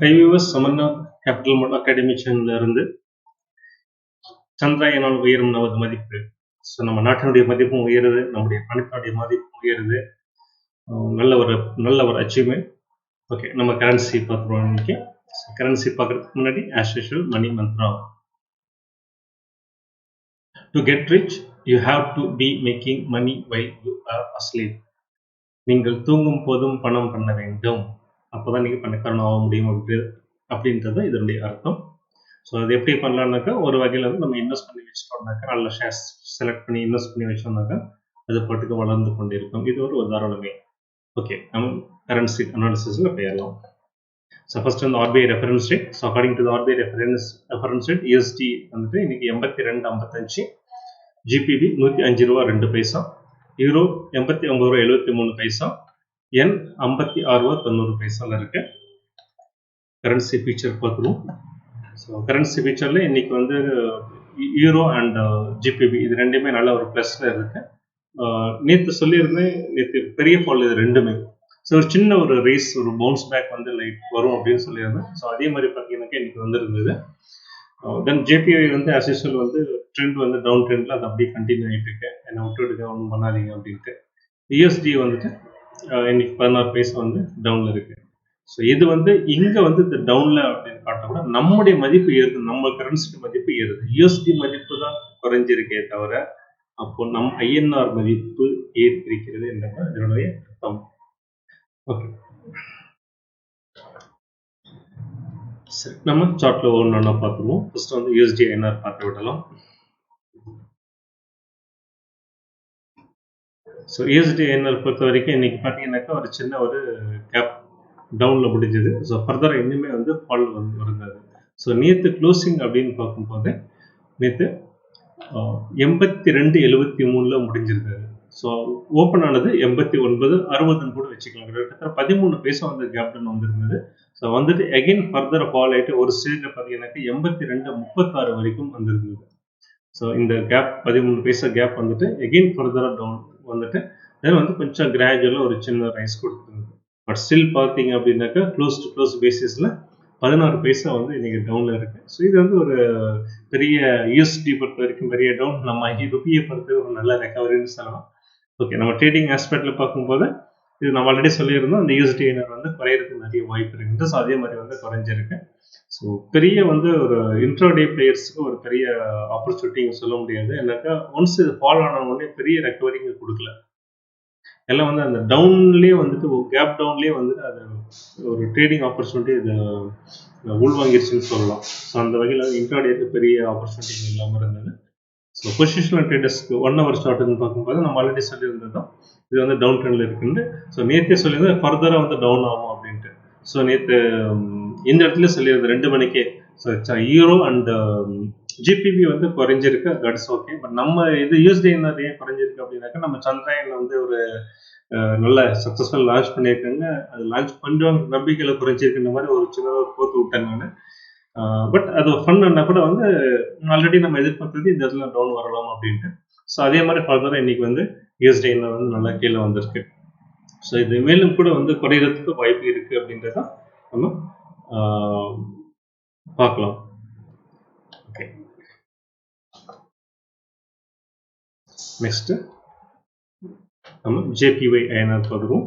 IUS Samarnath Capital Mode Academy சேனல்ல இருந்து சந்திராயனால் உயரும் நமது மதிப்பு. ஸோ நம்ம நாட்டினுடைய மதிப்பும் உயருது, நம்முடைய பணத்தினுடைய மதிப்பும் உயருது. நல்ல ஒரு அச்சீவ்மெண்ட். ஓகே, நம்ம கரன்சி பார்த்துருவோம் இன்னைக்கு. கரன்சி பார்க்கறதுக்கு முன்னாடி as usual money mantra. To get rich you have to be making money while you are asleep. நீங்கள் தூங்கும் போதும் பணம் பண்ண வேண்டும், அப்போதான் நீங்கள் பணக்காரன் ஆக முடியும் அப்படின்றது இதனுடைய அர்த்தம். ஸோ அது எப்படி பண்ணலான்னாக்கா, ஒரு வகையில் வந்து நம்ம இன்வெஸ்ட் பண்ணி வச்சிட்டோம்னாக்கா, நல்ல ஷேர்ஸ் செலக்ட் பண்ணி இன்வெஸ்ட் பண்ணி வச்சோம்னாக்கா அது பாட்டுக்கு வளர்ந்து கொண்டு இருக்கும். இது ஒரு உதாரணமே. ஓகே, நம்ம கரன்சி அனாலிசிஸில் போயிடலாம். ஸோ ஃபர்ஸ்ட் வந்து RBI reference rate. So according to RBI reference rate USD வந்துட்டு இன்னைக்கு 82.55, GBP 105 ரூபா 2 பைசா, யூரோ 89 ரூபா 73 பைசா, என் 56 ரூபா 90 பைசாவில் இருக்கு. கரன்சி ஃபீச்சர் பார்த்துருவோம். ஸோ கரன்சி ஃபீச்சரில் இன்னைக்கு வந்து யூரோ அண்ட் GBP இது ரெண்டுமே நல்ல ஒரு ப்ளஸில் இருக்கு. நேற்று சொல்லியிருந்தேன், நேற்று பெரிய ஃபால் இது ரெண்டுமே. ஸோ ஒரு சின்ன ஒரு ரேஸ், ஒரு பவுன்ஸ் பேக் வந்து லைட் வரும் அப்படின்னு சொல்லியிருந்தேன். ஸோ அதே மாதிரி பார்த்தீங்கன்னாக்கா இன்னைக்கு வந்துருந்தது. தென் JPY வந்து ஆஸ் யூஷுவல் வந்து ட்ரெண்ட் வந்து டவுன் ட்ரெண்டில் அது அப்படியே கண்டினியூ ஆகிட்டு இருக்கு. என்னை விட்டுடுங்க, ஒன்றும் பண்ணாதீங்க அப்படின்ட்டு. USD வந்துட்டு இன்னைக்கு 16 பைசா வந்து டவுனில் இருக்கு. ஸோ இது வந்து இங்கே வந்து இந்த டவுனில் அப்படின்னு காட்ட கூட நம்முடைய மதிப்பு ஏறுது, நம்ம கரன்சி மதிப்பு ஏறுது. USD மதிப்பு தான் குறைஞ்சிருக்கே தவிர அப்போ நம் INR மதிப்பு ஏற்றிருக்கிறது என்றதான் இதனுடைய அர்த்தம். ஓகே, சரி, நம்ம சார்ட்ல ஒன்று பார்த்துருவோம். ஃபர்ஸ்ட் வந்து USDINR பார்த்து விடலாம். ஸோ USDINR பொறுத்த வரைக்கும் இன்னைக்கு பார்த்தீங்கன்னாக்கா ஒரு சின்ன ஒரு கேப் டவுனில் முடிஞ்சது. ஸோ ஃபர்தராக இன்னுமே வந்து ஃபால் வந்து வருது. ஸோ நேற்று க்ளோசிங் அப்படின்னு பார்க்கும்போது நேற்று 82.73 முடிஞ்சிருக்காரு. ஸோ ஓப்பன் ஆனது 89.60 கூட வச்சுக்கலாம். கிட்டத்தட்ட 13 பைசா வந்து கேப் டவுன் வந்திருந்தது. ஸோ வந்துட்டு அகைன் ஃபர்தர் ஃபால் ஆகிட்டு ஒரு ஸ்டேஜில் பார்த்தீங்கன்னாக்கா 82.36 வரைக்கும் வந்திருந்தது. ஸோ இந்த கேப் 13 பைசா கேப் வந்துட்டு அகைன் ஃபர்தராக டவுன் வந்துட்டு தென் வந்து கொஞ்சம் கிராஜுவலாக ஒரு சின்ன ரைஸ் கொடுத்துருந்தது. பட் ஸ்டில் பார்த்தீங்க அப்படின்னாக்கா க்ளோஸ் டு க்ளோஸ் பேசிஸில் 16 பைசா வந்து இன்னைக்கு டவுனில் இருக்கு. ஸோ இது வந்து ஒரு பெரிய USD பொறுத்த வரைக்கும் பெரிய டவுன். நம்ம ருபியை பொறுத்த ஒரு நல்ல ரெக்கவரின்னு சொல்லலாம். ஓகே, நம்ம ட்ரேடிங் ஆஸ்பெக்டில் பார்க்கும்போது இது நம்ம ஆல்ரெடி சொல்லியிருந்தோம், இந்த USDINR வந்து குறையிறதுக்கு நிறைய வாய்ப்பு இருக்குது. ஸோ அதே மாதிரி வந்து குறைஞ்சிருக்கு. ஸோ பெரிய வந்து ஒரு இன்ட்ராடே பிளேயர்ஸுக்கு ஒரு பெரிய ஆப்பர்ச்சுனிட்டின்னு சொல்ல முடியாது. ஏன்னாக்கா ஒன்ஸ் இது ஃபால் ஆன உடனே பெரிய ரெக்கவரிங்க கொடுக்கல. எல்லாம் வந்து அந்த டவுன்லேயே வந்துட்டு கேப் டவுன்லேயே வந்துட்டு அது ஒரு ட்ரேடிங் ஆப்பர்ச்சுனிட்டி இது உள்வாங்கிருச்சுன்னு சொல்லலாம். ஸோ அந்த வகையில் இன்ட்ராடேக்கு பெரிய ஆப்பர்ச்சுனிட்டி இல்லாமல் இருந்தது. ஸோ பொசிஷனல் ட்ரேடர்ஸ்க்கு 1 hour சார்ட்னு பார்க்கும்போது நம்ம ஆல்ரெடி சொல்லியிருந்ததும் இது வந்து டவுன் ட்ரெண்டில் இருக்குன்னு. ஸோ நேற்றே சொல்லியிருந்தது ஃபர்தராக வந்து டவுன் ஆகும் அப்படின்ட்டு. ஸோ நேற்று இந்த இடத்துல சொல்லியிருந்தது 2 மணிக்கே. ஸோ யூரோ அண்ட் GBP வந்து குறைஞ்சிருக்கு, தட்ஸ் ஓகே. பட் நம்ம இது USDINR ஏன் குறைஞ்சிருக்கு அப்படின்னாக்கா, நம்ம சந்திராயன் வந்து ஒரு நல்ல சக்ஸஸ்ஃபுல் லான்ச் பண்ணியிருக்காங்க. அது லான்ச் பண்ணுவாங்க நம்பிக்கையில் குறைஞ்சிருக்குன்ற மாதிரி ஒரு சின்னதாக போட்டு விட்டேன் நான். பட் அது ஃபன்னா கூட வந்து ஆல்ரெடி நம்ம எதிர்பார்த்தது இந்த இடத்துல டவுன் வரலாம் அப்படின்ட்டு. ஸோ அதே மாதிரி ஃபர்தராக இன்னைக்கு வந்து USDINR வந்து நல்லா கீழே வந்திருக்கு. ஸோ இது மேலும் கூட வந்து குறையிறதுக்கு வாய்ப்பு இருக்கு அப்படின்றத நம்ம பார்க்கலாம். ஓகே, நெக்ஸ்ட் நம்ம JPYINR பார்க்குறோம்.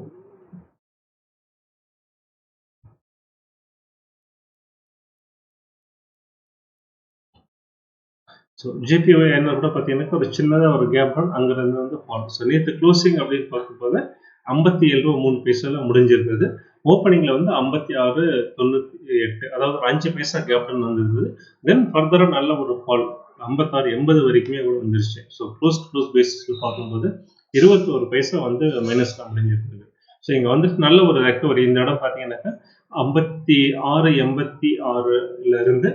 ஸோ JPYINR கூட பார்த்தீங்கன்னா ஒரு சின்னதாக ஒரு கேப் தான் அங்கிருந்து வந்து ஃபால். ஸோ நேற்று க்ளோசிங் அப்படின்னு பார்க்கும்போது 57 ரூபா 3 பைசாவில் முடிஞ்சிருந்தது. ஓப்பனிங்கில் வந்து 56.98, அதாவது 5 பைசா கேப் டவுன் வந்திருந்தது. தென் ஃபர்தராக நல்ல ஒரு ஃபால் 56.80 வரைக்குமே கூட வந்துருச்சு. ஸோ க்ளோஸ் டு க்ளோஸ் பேசிஸில் பார்க்கும்போது 21 பைசா வந்து மைனஸில் முடிஞ்சிருந்தது. ஸோ இங்கே வந்துட்டு நல்ல ஒரு ரெக்கவரி. இந்த இடம் பார்த்தீங்கன்னாக்கா 56.86 இருந்து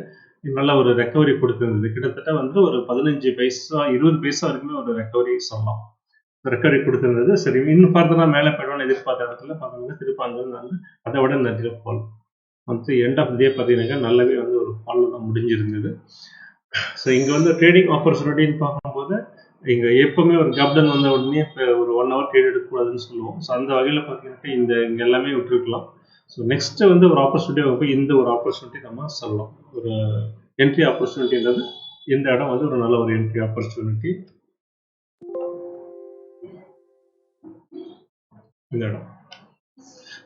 நல்ல ஒரு ரெக்கவரி கொடுத்திருந்தது. கிட்டத்தட்ட வந்து ஒரு 15 பைசா 20 பைசா வரைக்குமே ஒரு ரெக்கவரி சொல்லலாம். ரெக்கவரி கொடுத்திருந்தது. சரி, இன்னும் ஃபர்தராக மேலே போயிடும்னு எதிர்பார்த்த இடத்துல பார்த்தீங்கன்னா திருப்ப அங்கே வந்து அதை விட நிறைய ஃபால் வந்து எண்ட் ஆஃப் டே பார்த்தீங்கன்னாக்கா நல்லாவே வந்து ஒரு ஃபாலில் தான் முடிஞ்சிருந்தது. ஸோ இங்கே வந்து ட்ரேடிங் ஆப்பர்ச்சுனிட்டின்னு பார்க்கும்போது இங்கே எப்பவுமே ஒரு கேப் டவுன் வந்த உடனே இப்போ ஒரு 1 hour ட்ரேட் எடுக்கக்கூடாதுன்னு சொல்லுவோம். ஸோ அந்த வகையில் பார்த்தீங்கன்னாக்கா இங்கே எல்லாமே விட்டுருக்கலாம். ஸோ நெக்ஸ்ட் வந்து ஒரு ஆப்பர்ச்சுனிட்டி போய் இந்த ஒரு ஆப்பர்ச்சுனிட்டி நம்ம சொல்லலாம். ஒரு என்ட்ரி ஆப்பர்ச்சுனிட்டின்றது இந்த இடம் வந்து ஒரு நல்ல ஒரு என்ட்ரி ஆப்பர்ச்சுனிட்டி. இந்த இடம்.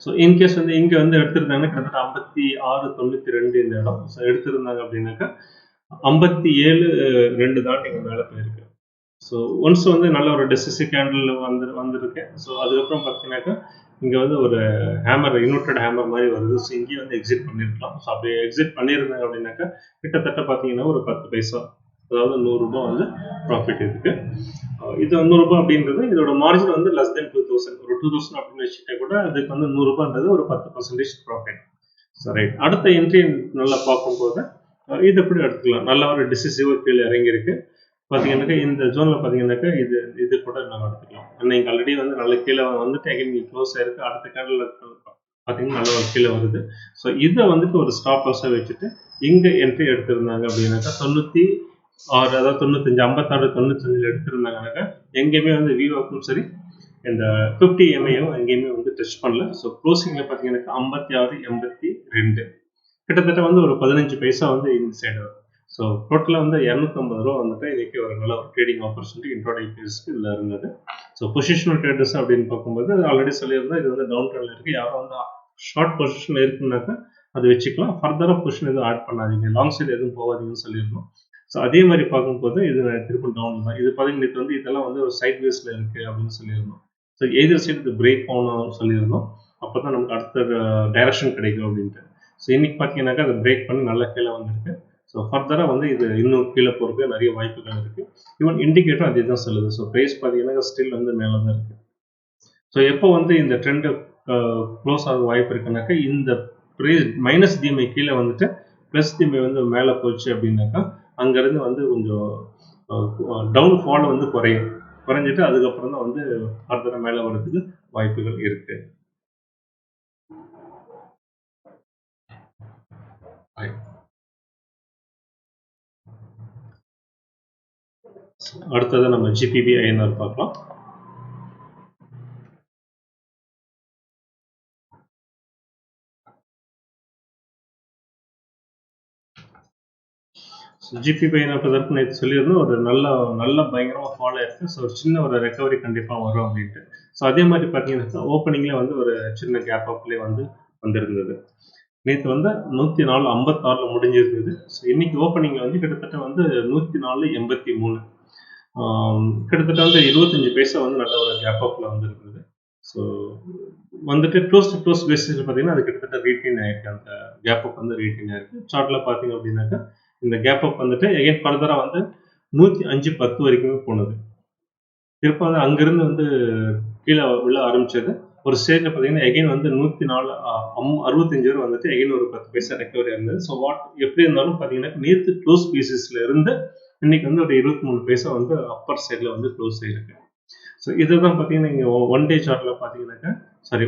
ஸோ இன்கேஸ் வந்து இங்கே வந்து எடுத்திருந்தாங்கன்னா கிட்டத்தட்ட 56.92 இந்த இடம். ஸோ எடுத்திருந்தாங்க அப்படின்னாக்கா 57.2 தான் நீங்கள் மேலே போயிருக்கு. ஸோ ஒன்ஸ் வந்து நல்ல ஒரு டெசிசிவ் கேண்டில் வந்திருக்கு. ஸோ அதுக்கப்புறம் பார்த்தீங்கன்னாக்கா இங்கே வந்து ஒரு ஹேமர், இன்வெர்டட் ஹேமர் மாதிரி வருது. ஸோ இங்கேயும் வந்து எக்ஸிட் பண்ணியிருக்கலாம். ஸோ அப்படி எக்ஸிட் பண்ணியிருந்தாங்க அப்படின்னாக்கா கிட்டத்தட்ட பார்த்தீங்கன்னா ஒரு 10 பைசா, அதாவது 100 ரூபாய் வந்து ப்ராஃபிட் இருக்கு. இது 100 ரூபாய் அப்படின்றது இதோட மார்ஜின் வந்து லெஸ் தென் 2000, ஒரு 2000 அப்படின்னு வச்சுட்டா கூட அதுக்கு வந்து 100 ரூபான்றது ஒரு 10% ப்ராஃபிட். ஸோ ரைட், அடுத்த என்ட்ரி நல்லா பார்க்கும்போது இது எப்படி எடுத்துக்கலாம். நல்ல ஒரு டிசிசிவாக கீழே இறங்கியிருக்கு. பார்த்தீங்கன்னாக்கா இந்த ஜோனில் பார்த்தீங்கன்னாக்கா இது கூட நம்ம எடுத்துக்கலாம். இன்னைக்கு ஆல்ரெடி வந்து நல்ல கீழே வந்துட்டு அகைன் க்ளோஸ் ஆயிருக்கு. அடுத்த கேண்டில் பார்த்தீங்கன்னா நல்ல ஒரு கீழே வருது. ஸோ இதை வந்துட்டு ஒரு ஸ்டாப் லாஸாக வச்சுட்டு இங்கே என்ட்ரி எடுத்திருந்தாங்க அப்படின்னாக்கா 96, அதாவது 95, 56, 95 எடுத்திருந்தாங்கன்னாக்கா எங்கேயுமே வந்து விவோக்கும் சரி இந்த 50 எம்ஐயும் எங்கேயுமே வந்து டச் பண்ணல. ஸோ க்ளோசிங்கில் பார்த்தீங்கன்னாக்கா 56.82 கிட்டத்தட்ட வந்து ஒரு 15 பைசா வந்து இந்த சைடு வரும். ஸோ டோட்டலாக வந்து 250 ரூபா வந்துட்டு இன்னைக்கு ஒரு நல்ல ஒரு ட்ரேடிங் ஆப்பர்ச்சுனிட்டி இன்ட்ராடே பேஸ்க்கு இதில் இருந்தது. ஸோ பொசிஷனல் ட்ரேடர்ஸ் அப்படின்னு பார்க்கும்போது ஆல்ரெடி சொல்லியிருந்தா இது வந்து டவுன் ட்ரெண்டில் இருக்குது. யாரும் வந்து ஷார்ட் பொசிஷன் இருக்குன்னாக்கா அது வச்சுக்கலாம். ஃபர்தராக பொசிஷன் எதுவும் ஆட் பண்ணாதீங்க, லாங் சைடு எதுவும் போகாதீங்கன்னு சொல்லியிருந்தோம். ஸோ அதே மாதிரி பார்க்கும்போது இது திருப்பி டவுன் தான். இது பார்த்தீங்கன்னா வந்து இதெல்லாம் வந்து ஒரு சைட் வேஸில் இருக்குது அப்படின்னு சொல்லியிருந்தோம். ஸோ எய்தர் சைடு இது பிரேக் ஆகணும் சொல்லியிருந்தோம். அப்போ தான் நமக்கு அடுத்த டைரக்ஷன் கிடைக்கும் அப்படின்ட்டு. ஸோ இன்னைக்கு பார்த்தீங்கன்னாக்கா அதை பிரேக் பண்ணி நல்லா கீழே வந்திருக்கு. ஸோ ஃபர்தராக வந்து இது இன்னும் கீழே போகிறதுக்கு நிறைய வாய்ப்புகள் இருக்குது. ஈவன் இண்டிகேட்டரும் அதே தான் சொல்லுது. ஸோ ப்ரைஸ் பார்த்தீங்கன்னா ஸ்டில் வந்து மேலே தான் இருக்குது. ஸோ எப்போ வந்து இந்த ட்ரெண்டு க்ளோஸ் ஆக வாய்ப்பு இருக்குனாக்கா இந்த ப்ரைஸ் மைனஸ் டிஎம்ஐ கீழே வந்துட்டு ப்ளஸ் டிஎம்ஐ வந்து மேலே போச்சு அப்படின்னாக்கா அங்கேருந்து வந்து கொஞ்சம் டவுன் ஃபால் வந்து குறைஞ்சிட்டு அதுக்கப்புறம் தான் வந்து ஃபர்தராக மேலே வர்றதுக்கு வாய்ப்புகள் இருக்குது. அடுத்தது நம்ம GBPINR பார்க்கலாம். GBPINR இப்போதற்கு நேற்று சொல்லியிருந்தோம் ஒரு நல்ல பயங்கரமாக ஃபாலோ ஆயிருக்கு. ஸோ ஒரு சின்ன ஒரு ரெக்கவரி கண்டிப்பாக வரும் அப்படின்ட்டு. ஸோ அதே மாதிரி பார்த்தீங்கன்னா ஓப்பனிங்லேயே வந்து ஒரு சின்ன கேப் அப்லேயே வந்து வந்திருந்தது. நேற்று வந்து 104.56 முடிஞ்சிருந்தது. ஸோ இன்னைக்கு ஓப்பனிங்கில் வந்து கிட்டத்தட்ட வந்து 104.83, கிட்டத்தட்ட வந்து 25 பைசா வந்து நல்ல ஒரு கேப் அப்பில் வந்துருக்குது. ஸோ வந்துட்டு க்ளோஸ் டு க்ளோஸ் பேசிஸில் பார்த்தீங்கன்னா அது கிட்டத்தட்ட ரீட்டைன் ஆயிருக்கு. அந்த கேப் அப் வந்து ரீட்டைன் ஆயிருக்கு. சார்ட்டில் பார்த்தீங்க அப்படின்னாக்கா இந்த கேப் அப் வந்துட்டு எகைன் ஃபர்தராக வந்து 105.10 வரைக்குமே போனது. திருப்ப வந்து அங்கிருந்து வந்து கீழே விழ ஆரம்பிச்சது. ஒரு ஸ்டேஜில் பார்த்தீங்கன்னா எகைன் வந்து 104.65 வரை வந்துட்டு எகைன் ஒரு 10 பைசா ரெக்கவரி இருந்தது. ஸோ எப்படி இருந்தாலும் பார்த்தீங்கன்னா நேற்று க்ளோஸ் பேசிஸில் இருந்து இன்னைக்கு வந்து ஒரு 23 பைசா வந்து அப்பர் சைடில் வந்து க்ளோஸ் ஆயிருக்கு. ஸோ இதுதான் பார்த்தீங்கன்னா நீங்கள் 1 டே சார்ட்டில் பார்த்தீங்கன்னாக்கா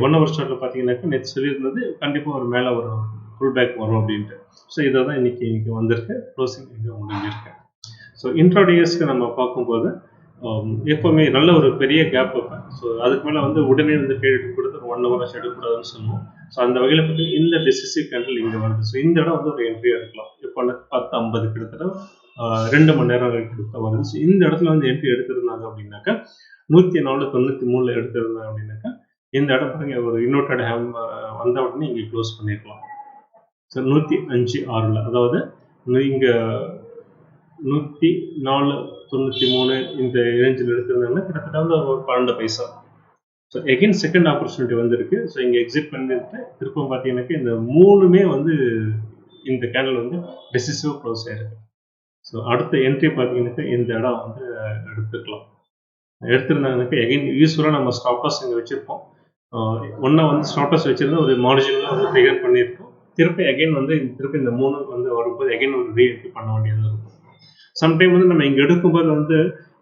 1 ஹவர் சார்ட்டில் பார்த்தீங்கன்னாக்கா நேற்று சொல்லியிருந்தது கண்டிப்பாக ஒரு மேலே ஒரு ஃபுல் பேக் வரும் அப்படின்ட்டு. ஸோ இதை தான் இன்னைக்கு வந்திருக்கு. க்ளோசிங் இங்கே முடிஞ்சிருக்கு. ஸோ இன்ட்ராடேஸ்க்கு நம்ம பார்க்கும்போது எப்போவுமே நல்ல ஒரு பெரிய கேப் வைப்பேன். ஸோ அதுக்கு மேலே வந்து உடனே வந்து ட்ரேட் கொடுத்து ஒரு 1 ஹவர் எடுக்கக்கூடாதுன்னு சொல்லுவோம். ஸோ அந்த வகையில் பார்த்தீங்கன்னா இந்த டிசிசிவ் கேண்டில் இங்கே வருது. ஸோ இந்த இடம் வந்து ஒரு என்ட்ரி எடுக்கலாம். இப்போ 10:50 கிட்டத்தட்ட 2 மணி நேரம் கிட்ட வருது. ஸோ இந்த இடத்துல வந்து என்ட்ரி எடுத்திருந்தாங்க அப்படின்னாக்கா 104.93 எடுத்திருந்தாங்க அப்படின்னாக்கா இந்த இடம் பாருங்க ஒரு இன்வெர்டட் ஹேம் வந்த உடனே இங்கே க்ளோஸ் பண்ணிருக்கலாம். ஸோ 105.6, அதாவது இங்கே 104.93 இந்த ரேஞ்சில் எடுத்திருந்தாங்கன்னா கிட்டத்தட்ட வந்து ஒரு 12 பைசா. ஸோ எகைன் செகண்ட் ஆப்பர்ச்சுனிட்டி வந்திருக்கு. ஸோ இங்கே எக்ஸிட் பண்ணிட்டு திருப்பம் பார்த்தீங்கன்னாக்கா இந்த 3மே வந்து இந்த கேண்டில் வந்து டெசிசிவ் க்ளோஸ் ஆயிருக்கு. ஸோ அடுத்த என்ட்ரி பார்த்தீங்கன்னாக்கா இந்த இடம் வந்து எடுத்திருந்தாங்கன்னாக்கா எகைன் யூஸ்வலாக நம்ம ஸ்டாப் லாஸ் இங்கே வச்சுருப்போம். ஒன்றா வந்து ஸ்டாப் லாஸ் வச்சுருந்தா ஒரு மார்ஜினில் வந்து ட்ரிகர் பண்ணியிருக்கோம். திருப்பி எகைன் வந்து திருப்பி இந்த 3 வந்து வரும்போது எகைன் ஒரு ரீஎன்ட்ரி பண்ண வேண்டியதாக இருக்கும். சம்டைம் வந்து நம்ம இங்கே எடுக்கும்போது வந்து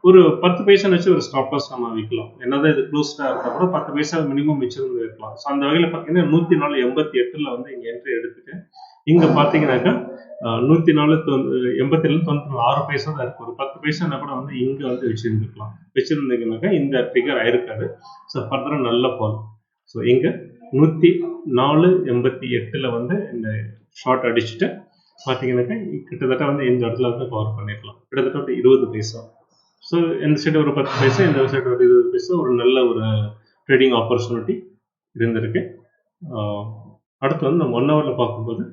ஒரு 10 பைசா வச்சு ஒரு ஸ்டாப் லாஸ் நம்ம வைக்கலாம். என்னதான் இது க்ளோஸ்டாக இருந்தால் கூட 10 பைசா மினிமம் வச்சிருந்து வைக்கலாம். ஸோ அந்த வகையில் பார்த்தீங்கன்னா 104.88 வந்து இங்கே என்ட்ரி எடுத்துட்டு இங்கே பார்த்தீங்கன்னாக்கா 104.86 பைசா தான் இருக்கு. ஒரு 10 பைசானா கூட வந்து இங்கே வந்து வச்சிருந்துருக்கலாம். வச்சிருந்தீங்கன்னாக்கா இந்த ட்ரிகர் ஆயிருக்காது. ஸோ ஃபர்தராக நல்ல ஃபால். ஸோ இங்கே 104.88 வந்து இந்த ஷார்ட் அடிச்சுட்டு பார்த்தீங்கன்னாக்கா கிட்டத்தட்ட வந்து இந்த இடத்துல வந்து கவர் பண்ணிடலாம். கிட்டத்தட்ட ஒரு 20 பைசா. ஸோ இந்த சைடு ஒரு 10 பைசா, இந்த சைடு ஒரு 20 பைசா, ஒரு நல்ல ஒரு ட்ரேடிங் ஆப்பர்ச்சுனிட்டி இருந்திருக்கு. அடுத்து வந்து நம்ம 1 ஹவரில் பார்க்கும்போது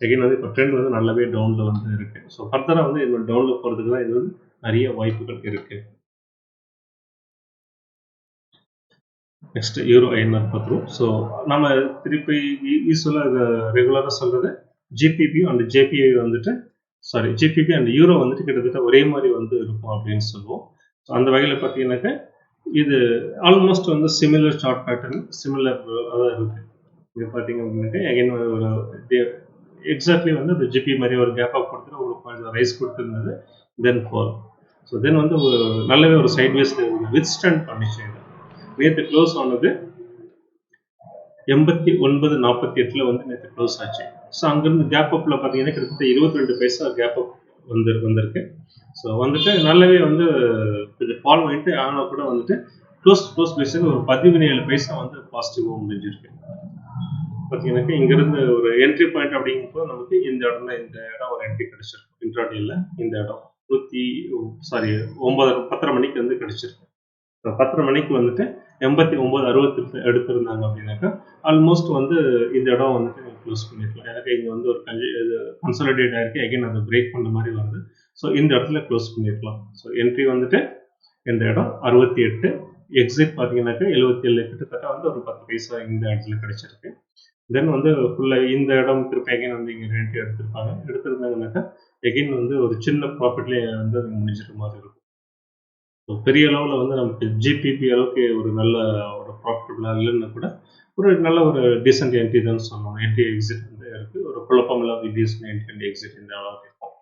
எகைன் வந்து இப்போ ட்ரெண்ட் வந்து நல்லாவே டவுனில் வந்து இருக்கு. ஸோ ஃபர்தராக வந்து என்னோட டவுனில் போகிறதுக்கு தான் இது வந்து நிறைய வாய்ப்புகள் இருக்கு. நெக்ஸ்ட் யூரோ ஐஎன்ஆர் பார்த்துருவோம். ஸோ நம்ம திருப்பி யூஸ்வலாக இதை ரெகுலராக சொல்கிறது ஜிபிபி அண்ட் ஜேபிஐ வந்துட்டு ஜிபிபி அண்ட் யூரோ வந்துட்டு கிட்டத்தட்ட ஒரே மாதிரி வந்து இருக்கும் அப்படின்னு சொல்லுவோம். ஸோ அந்த வகையில் பார்த்தீங்கன்னாக்கா இது ஆல்மோஸ்ட் வந்து சிமிலர் சார்ட் பேட்டர்ன் சிமிலர் அதான் இருக்குது. இது பார்த்தீங்க அப்படின்னாக்கா எகைன் ஒரு எக்ஸாக்ட்லி வந்து இந்த ஜிபி மாதிரி ஒரு கேப் அப் கொடுத்துட்டு ஒரு கொஞ்சம் ரைஸ் கொடுத்துருந்தது, தென் ஃபால். ஸோ தென் வந்து ஒரு நல்லாவே ஒரு சைட்வேஸில் வித் ஸ்டாண்ட் பண்ணிச்சு. நேற்று க்ளோஸ் ஆனது 89.48 வந்து நேற்று க்ளோஸ் ஆச்சு. ஸோ அங்கேருந்து கேப் அப்பில் பார்த்தீங்கன்னா கிட்டத்தட்ட 22 பைசா கேப் அப் வந்திருக்கு. ஸோ வந்துட்டு நல்லாவே வந்து கொஞ்சம் ஃபால் பண்ணிட்டு ஆனால் கூட வந்துட்டு க்ளோஸ் பேஸுக்கு ஒரு 17 பைசா வந்து பாசிட்டிவாக முடிஞ்சிருக்கு. பார்த்தீங்கன்னாக்கா இங்கேருந்து ஒரு என்ட்ரி பாயிண்ட் அப்படிங்கும்போது நமக்கு இந்த இடம் ஒரு என்ட்ரி கிடைச்சிருக்கு. இன்ட்ராடேல இந்த இடம் 10:30 மணிக்கு வந்து கிடைச்சிருக்கு. 10:30 மணிக்கு வந்துட்டு 89.68 எடுத்திருந்தாங்க அப்படின்னாக்கா ஆல்மோஸ்ட் வந்து இந்த இடம் வந்துட்டு க்ளோஸ் பண்ணிருக்கலாம். எனக்கு இங்கே வந்து ஒரு கன்சாலிடேட் ஆயிருக்கு. அகைன் அதை பிரேக் பண்ண மாதிரி வருது. ஸோ இந்த இடத்துல க்ளோஸ் பண்ணிருக்கலாம். ஸோ என்ட்ரி வந்துட்டு இந்த இடம் 68, எக்ஸிட் பார்த்தீங்கன்னாக்கா 77, கிட்டத்தட்ட வந்து ஒரு 10 பைசா இந்த இடத்துல கிடைச்சிருக்கு. தென் வந்து ஃபுல்லாக இந்த இடம் திருப்பி எகைன் வந்து இங்கே என்ட்ரி எடுத்திருந்தாங்கன்னாக்கா எகைன் வந்து ஒரு சின்ன ப்ராஃபிட்லேயே வந்து அது முடிஞ்சிட்ட மாதிரி இருக்கும். பெரிய அளவில் வந்து நமக்கு ஜிபிபி அளவுக்கு ஒரு நல்ல ஒரு ப்ராஃபிட்டபுளாக இல்லைன்னா கூட ஒரு நல்ல ஒரு டீசென்ட் என்ட்ரி தான் சொல்லணும். என்ட்ரி எக்ஸிட் வந்து இருக்குது. ஒரு குழப்பம் இல்லாத டீசென்ட் என்ட்ரி அண்ட் எக்ஸிட் இந்த அளவுக்கு இருக்கும்.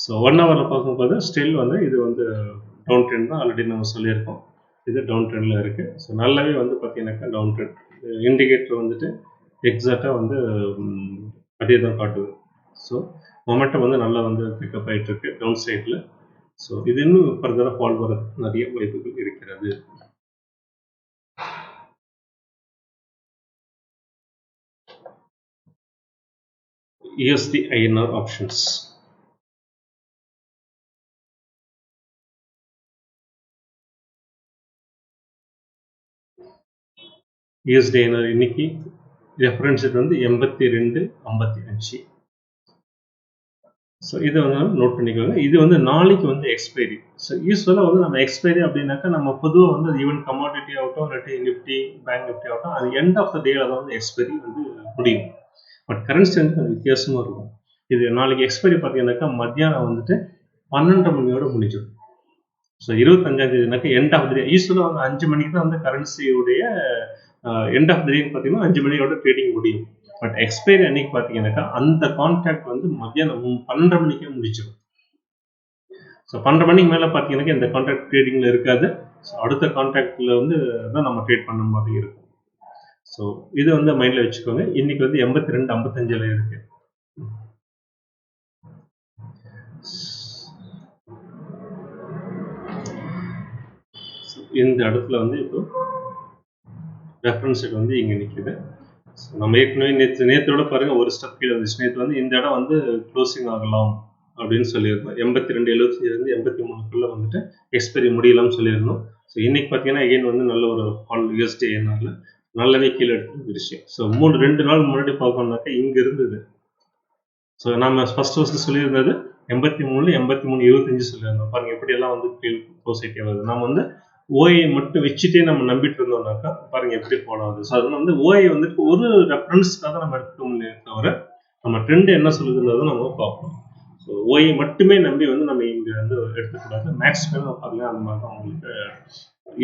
ஸோ 1 ஹவரில் பார்க்கும்போது ஸ்டில் வந்து இது வந்து டவுன் ட்ரெண்ட் தான். ஆல்ரெடி நம்ம சொல்லியிருக்கோம், இது டவுன் ட்ரெண்டில் இருக்குது. ஸோ நல்லாவே வந்து பார்த்தீங்கன்னாக்கா டவுன் ட்ரெண்ட் இண்டிகேட்டர் வந்துட்டு எக்ஸாக்டாக வந்து அதே தான் காட்டுது. ஸோ மொமெண்டம் வந்து நல்லா வந்து பிக்கப் ஆகிட்டு இருக்கு டவுன் சைடில். ஸோ இது இன்னும் ஃபர்தராக ஃபால் வரதுக்கு நிறைய வாய்ப்புகள் இருக்கிறது. USDINR options. USDINR இன்னைக்கு ரெஃபரன்ஸ் வந்து 82.55. ஸோ இதை வந்து நோட் பண்ணிக்கோங்க. இது வந்து நாளைக்கு வந்து எக்ஸ்பைரி. ஸோ யூஸ்வலாக வந்து நம்ம எக்ஸ்பைரி அப்படின்னாக்கா நம்ம பொதுவாக வந்து அது ஈவன் கமாடிட்டி ஆகட்டும், இல்லாட்டி நிஃப்டி, பேங்க் நிஃப்டி ஆகட்டும், அது எண்ட் ஆஃப் த டேல தான் வந்து எக்ஸ்பைரி வந்து முடியும். பட் கரன்சி வந்து வித்தியாசமாக இருக்கும். இது நாளைக்கு எக்ஸ்பைரி பார்த்தீங்கன்னாக்கா மத்தியானம் வந்துட்டு 12 மணியோட முடிஞ்சிடும். ஸோ 25ஆம் தேதினாக்கா எண்ட் ஆஃப் த டே. யூஸ்வலாக வந்து 5 மணிக்கு தான் வந்து கரன்சியுடைய எண்ட் ஆஃப் த டேன்னு பார்த்தீங்கன்னா 5 மணியோட ட்ரேடிங் முடியும். பட் எக்ஸ்பைரி அன்னைக்கு பார்த்தீங்கன்னாக்கா அந்த கான்ட்ராக்ட் வந்து மத்தியானம் 12 மணிக்கே முடிச்சிடும். ஸோ 12 மணிக்கு மேலே பார்த்தீங்கன்னாக்கா இந்த கான்ட்ராக்ட் ட்ரேடிங்கில் இருக்காது. ஸோ அடுத்த கான்ட்ராக்டில் வந்து தான் நம்ம ட்ரேட் பண்ண மாதிரி இருக்கும். ஸோ இது வந்து மைண்டில் வச்சுக்கோங்க. இன்னைக்கு வந்து 82.55 இருக்கு. இந்த இடத்துல வந்து இப்போ ரெஃபரன்ஸ் ரேட் வந்து இங்கே நிற்குது. நம்ம ஏற்கனவே நேற்றோட பாருங்க ஒரு ஸ்டெப் கீழே வந்துச்சு. நேற்று வந்து இந்த இடம் வந்து க்ளோசிங் ஆகலாம் அப்படின்னு சொல்லியிருந்தோம். 82.75 83 வந்துட்டு எக்ஸ்பைரி முடியலாம்னு சொல்லியிருந்தோம். ஸோ இன்னைக்கு பார்த்தீங்கன்னா எகைன் வந்து நல்ல ஒரு ஃபால் USDINR நல்லாவே கீழே எடுத்து வந்துருச்சு. ஸோ 2 நாள் முன்னாடி பார்க்கணும்னாக்கா இங்கே இருந்தது. ஸோ நம்ம ஃபர்ஸ்ட் சொல்லியிருந்தது 83.25 சொல்லியிருந்தோம். பாருங்க எப்படியெல்லாம் வந்து கீழ் பாசிட்டிவ் வருது. நம்ம வந்து ஓஐ மட்டும் வச்சுட்டே நம்ம நம்பிட்டு இருந்தோம்னாக்கா பாருங்க எப்படி ஃபாலோ ஆகுது. ஸோ அதனால வந்து ஓஐ வந்துட்டு ஒரு ரெஃபரன்ஸ்க்காக நம்ம எடுத்துக்க முடியாது தவிர நம்ம ட்ரெண்ட் என்ன சொல்லுதுன்றதை நம்ம பார்க்கணும். ஸோ ஓஐ மட்டுமே நம்பி வந்து நம்ம இங்கே வந்து எடுத்துக்கூடாது. மேக்ஸிமம் பார்த்தீங்கன்னா அந்த மாதிரி தான் உங்களுக்கு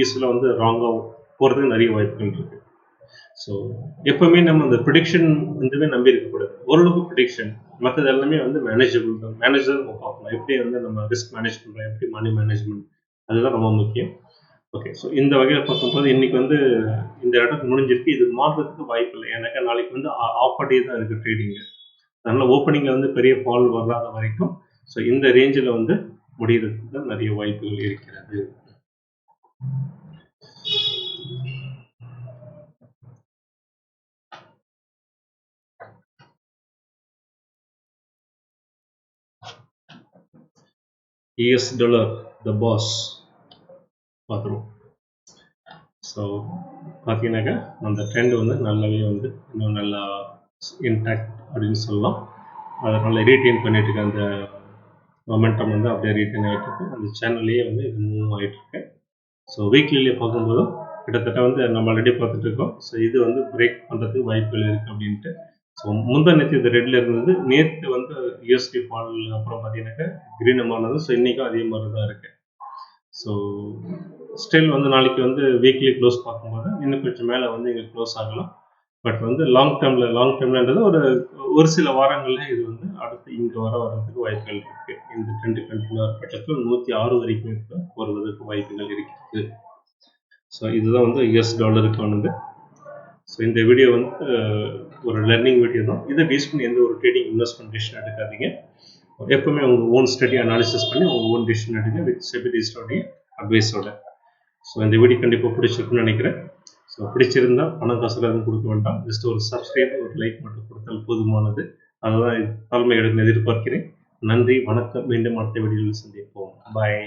ஈஸியில் வந்து ராங்காக போகிறதுக்கு நிறைய வாய்ப்புகள் இருக்குது. ஸோ எப்பவுமே நம்ம அந்த ப்ரிடிக்ஷன் வந்துமே நம்பி இருக்கக்கூடாது. ஓரளவுக்கு ப்ரிடிக்ஷன், மற்றது எல்லாமே வந்து மேனேஜபிள் தான். மேனேஜர் நம்ம பார்க்கலாம். எப்படி வந்து நம்ம ரிஸ்க் மேனேஜ் பண்ணுறோம், எப்படி மணி மேனேஜ்மெண்ட், அதுதான் ரொம்ப முக்கியம். ஓகே, ஸோ இந்த வகையில் பார்க்கும்போது இன்னைக்கு வந்து இந்த இடத்துக்கு முடிஞ்சிருக்கு. இது மாறுறதுக்கு வாய்ப்பு இல்லை. ஏன்னாக்கா நாளைக்கு வந்து ஆஃப் டே தான் இருக்குது ட்ரேடிங்கு. அதனால ஓப்பனிங்கில் வந்து பெரிய ஃபால் வராத வரைக்கும் ஸோ இந்த ரேஞ்சில் வந்து முடியறதுக்கு தான் நிறைய வாய்ப்புகள் இருக்கிறது. US dollar the boss பார்த்துருவோம். ஸோ பார்த்தீங்கன்னாக்கா அந்த ட்ரெண்ட் வந்து நல்லாவே வந்து இன்னும் நல்லா இன்டாக்ட் அப்படின்னு சொல்லலாம். அதை நல்லா ரீட்டைன் பண்ணிட்டு இருக்க அந்த மொமெண்டம் வந்து அப்படியே ரீட்டைன் ஆகிட்டு இருக்கு. அந்த சேனல்லையே வந்து இது மூவ் ஆகிட்டு இருக்கு. ஸோ வீக்லியிலே பார்க்கும்போதும் கிட்டத்தட்ட வந்து நம்ம ஆல்ரெடி பார்த்துட்டு இருக்கோம். ஸோ இது வந்து பிரேக் பண்ணுறதுக்கு வாய்ப்புகள் இருக்குது அப்படின்ட்டு. ஸோ முந்தா நேற்று இது ரெட்டில் இருந்தது. நேற்று வந்து யூஎஸ்டி ஃபால் அப்புறம் பார்த்தீங்கன்னாக்கா க்ரீன் மாறினது. ஸோ இன்றைக்கும் அதே மாதிரி தான் இருக்குது. ஸோ ஸ்டில் வந்து நாளைக்கு வந்து வீக்லி க்ளோஸ் பார்க்கும்போது இன்னும் கொஞ்சம் மேலே வந்து எங்களுக்கு க்ளோஸ் ஆகலாம். பட் வந்து லாங் டேர்ம்லன்றது ஒரு சில வாரங்களில் இது வந்து அடுத்து இங்கே வர்றதுக்கு வாய்ப்புகள் இருக்குது. இந்த ட்ரெண்ட் கண்டினியூ பட்சத்தில் 106 வரைக்கும் வருவதற்கு வாய்ப்புகள் இருக்கிறது. ஸோ இதுதான் வந்து யூஎஸ் டாலருக்கானது. ஸோ இந்த வீடியோ வந்து ஒரு லர்னிங் வீடியோ தான். இதை பேஸ் பண்ணி எந்த ஒரு ட்ரேடிங் இன்வெஸ்ட்மெண்ட் டிசிஷன் எடுக்காதீங்க. எப்பவுமே உங்கள் ஓன் ஸ்டடி அனாலிசிஸ் பண்ணி உங்கள் ஓன் டிசிஷன் எடுங்க வித் செபி ரிஜிஸ்டருடைய அட்வைஸோட. ஸோ இந்த வீடியோ கண்டிப்பாக பிடிச்சிருக்குன்னு நினைக்கிறேன். ஸோ பிடிச்சிருந்தா பணம் காசுல எதுவும் கொடுக்க வேண்டாம். ஜஸ்ட் ஒரு சப்ஸ்கிரைப் ஒரு லைக் மட்டும் கொடுத்தால் போதுமானது. அதுதான் தலைமையிடம் எதிர்பார்க்கிறேன். நன்றி, வணக்கம். மீண்டும் அடுத்த வீடியோவில் சந்திப்போம். பாய்.